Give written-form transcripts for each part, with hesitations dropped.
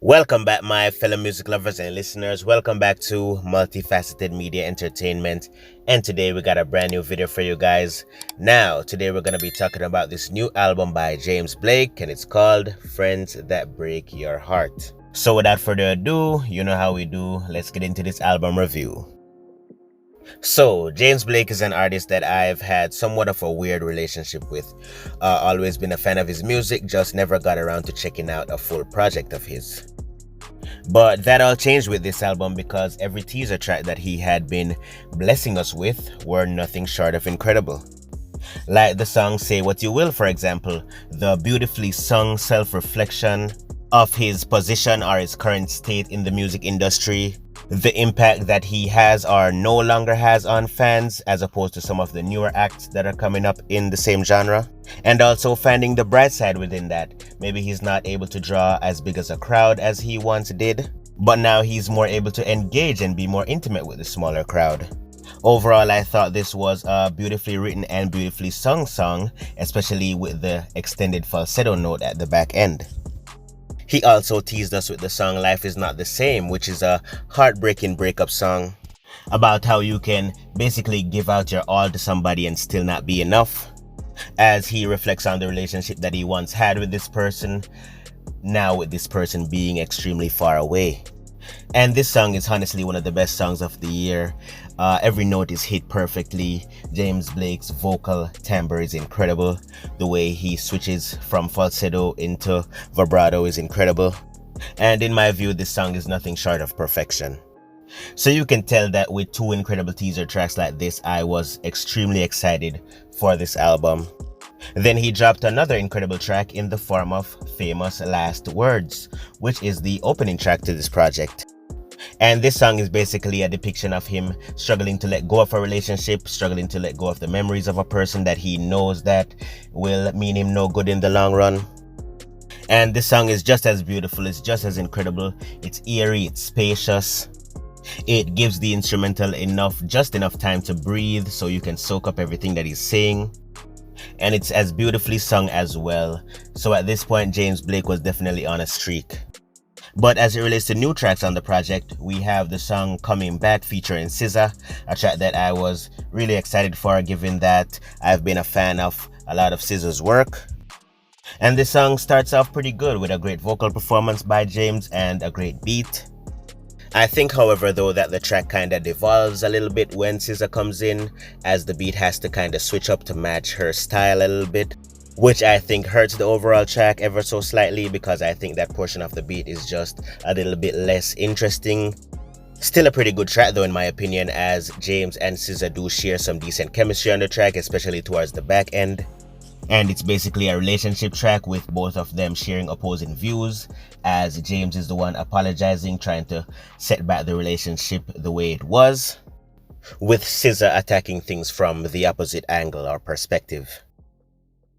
Welcome back, my fellow music lovers and listeners. Welcome back to Multifaceted Media Entertainment. And today we got a brand new video for you guys. Now, today we're going to be talking about this new album by James Blake, and it's called Friends That Break Your Heart. So without further ado, you know how we do. Let's get into this album review. So, James Blake is an artist that I've had somewhat of a weird relationship with. Always been a fan of his music, just never got around to checking out a full project of his. But that all changed with this album because every teaser track that he had been blessing us with were nothing short of incredible. Like the song Say What You Will, for example, the beautifully sung self-reflection of his position or his current state in the music industry, the impact that he has or no longer has on fans as opposed to some of the newer acts that are coming up in the same genre, and also finding the bright side within that. Maybe he's not able to draw as big as a crowd as he once did, but now he's more able to engage and be more intimate with the smaller crowd. Overall, I thought this was a beautifully written and beautifully sung song, especially with the extended falsetto note at the back end. He also teased us with the song Life Is Not the Same, which is a heartbreaking breakup song about how you can basically give out your all to somebody and still not be enough, as he reflects on the relationship that he once had with this person, now with this person being extremely far away. And this song is honestly one of the best songs of the year. Every note is hit perfectly. James Blake's vocal timbre is incredible. The way he switches from falsetto into vibrato is incredible. And in my view, this song is nothing short of perfection. So you can tell that with two incredible teaser tracks like this, I was extremely excited for this album. Then he dropped another incredible track in the form of Famous Last Words, which is the opening track to this project. And this song is basically a depiction of him struggling to let go of a relationship, struggling to let go of the memories of a person that he knows that will mean him no good in the long run. And this song is just as beautiful, it's just as incredible, it's eerie, it's spacious. It gives the instrumental just enough time to breathe so you can soak up everything that he's saying. And it's as beautifully sung as well. So at this point, James Blake was definitely on a streak. But as it relates to new tracks on the project, we have the song Coming Back featuring SZA, a track that I was really excited for given that I've been a fan of a lot of SZA's work. And this song starts off pretty good with a great vocal performance by James and a great beat. I think, however, though, that the track kinda devolves a little bit when SZA comes in, as the beat has to kinda switch up to match her style a little bit, which I think hurts the overall track ever so slightly because I think that portion of the beat is just a little bit less interesting. Still a pretty good track though in my opinion, as James and SZA do share some decent chemistry on the track, especially towards the back end. And it's basically a relationship track with both of them sharing opposing views, as James is the one apologizing, trying to set back the relationship the way it was, with SZA attacking things from the opposite angle or perspective.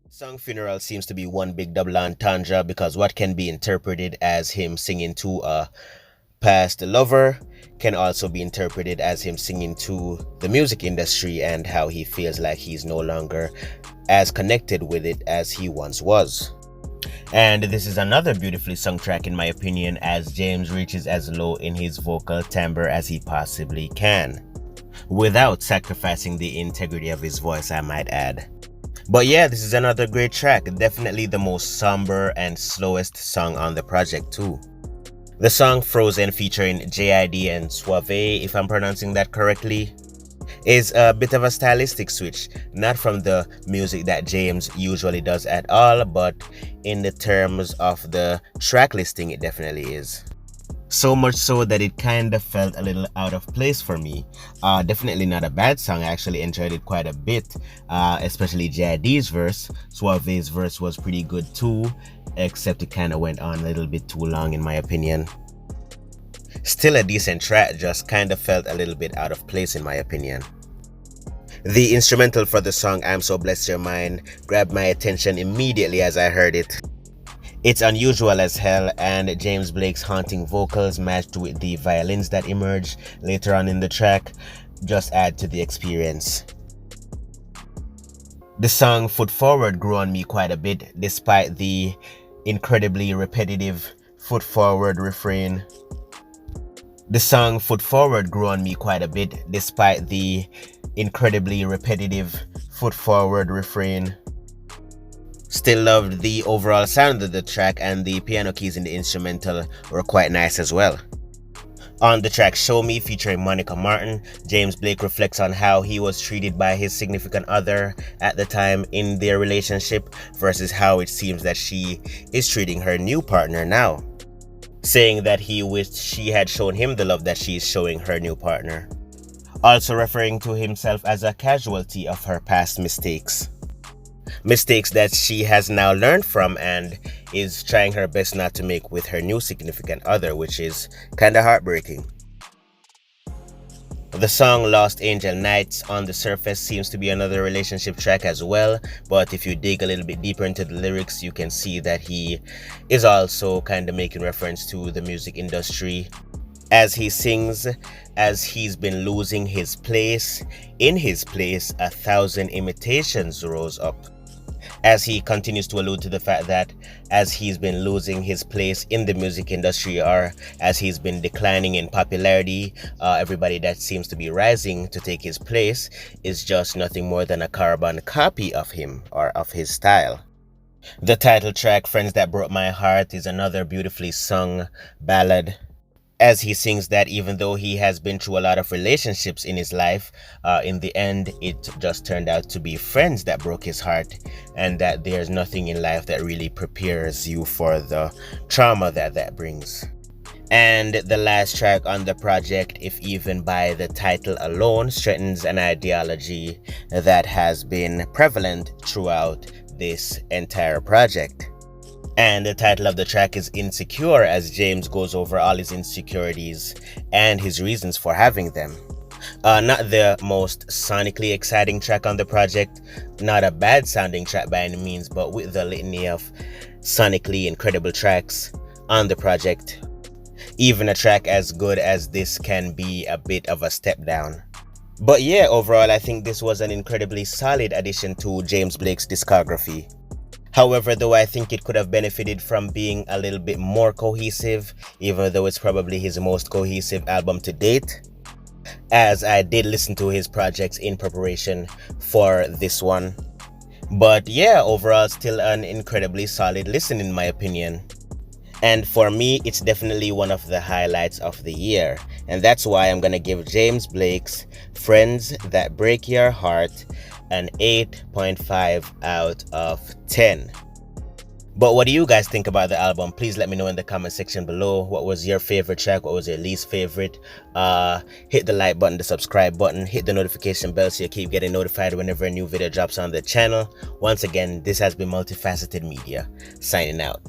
Song Funeral seems to be one big double entendre because what can be interpreted as him singing to a past lover can also be interpreted as him singing to the music industry and how he feels like he's no longer as connected with it as he once was. And this is another beautifully sung track in my opinion, as James reaches as low in his vocal timbre as he possibly can, without sacrificing the integrity of his voice, I might add. But yeah, this is another great track, definitely the most somber and slowest song on the project too. The song Frozen featuring JID and Suave, if I'm pronouncing that correctly, is a bit of a stylistic switch, not from the music that James usually does at all, but in the terms of the track listing, it definitely is. So much so that it kind of felt a little out of place for me. Definitely not a bad song, I actually enjoyed it quite a bit, especially JID's verse. Suave's verse was pretty good too, except it kind of went on a little bit too long in my opinion. Still a decent track, just kind of felt a little bit out of place in my opinion. The instrumental for the song I'm So Blessed You're Mine grabbed my attention immediately as I heard it. It's unusual as hell, and James Blake's haunting vocals matched with the violins that emerge later on in the track just add to the experience. The song Foot Forward grew on me quite a bit despite the incredibly repetitive Foot Forward refrain. The song Foot Forward grew on me quite a bit despite the incredibly repetitive Foot Forward refrain. Still loved the overall sound of the track, and the piano keys in the instrumental were quite nice as well. On the track Show Me featuring Monica Martin, James Blake reflects on how he was treated by his significant other at the time in their relationship versus how it seems that she is treating her new partner now, saying that he wished she had shown him the love that she is showing her new partner. Also referring to himself as a casualty of her past mistakes. Mistakes that she has now learned from and is trying her best not to make with her new significant other, which is kinda heartbreaking. The song Lost Angel Nights on the surface seems to be another relationship track as well, but if you dig a little bit deeper into the lyrics, you can see that he is also kind of making reference to the music industry, as he sings, as he's been losing his place, in his place 1,000 imitations rose up. As he continues to allude to the fact that as he's been losing his place in the music industry, or as he's been declining in popularity, everybody that seems to be rising to take his place is just nothing more than a carbon copy of him or of his style. The title track, Friends That Broke My Heart, is another beautifully sung ballad, as he sings that even though he has been through a lot of relationships in his life, in the end it just turned out to be friends that broke his heart, and that there's nothing in life that really prepares you for the trauma that brings. And the last track on the project, If Even by the title alone, strengthens an ideology that has been prevalent throughout this entire project. And the title of the track is Insecure, as James goes over all his insecurities and his reasons for having them. Not the most sonically exciting track on the project, not a bad sounding track by any means, but with the litany of sonically incredible tracks on the project, even a track as good as this can be a bit of a step down. But yeah, overall I think this was an incredibly solid addition to James Blake's discography. However, though, I think it could have benefited from being a little bit more cohesive, even though it's probably his most cohesive album to date, as I did listen to his projects in preparation for this one. But yeah, overall still an incredibly solid listen in my opinion. And for me, it's definitely one of the highlights of the year. And that's why I'm gonna give James Blake's Friends That Break Your Heart an 8.5 out of 10. But what do you guys think about the album? Please let me know in the comment section below. What was your favorite track? What was your least favorite? Hit the like button, the subscribe button, hit the notification bell so you keep getting notified whenever a new video drops on the channel. Once again, this has been Multifaceted Media, signing out.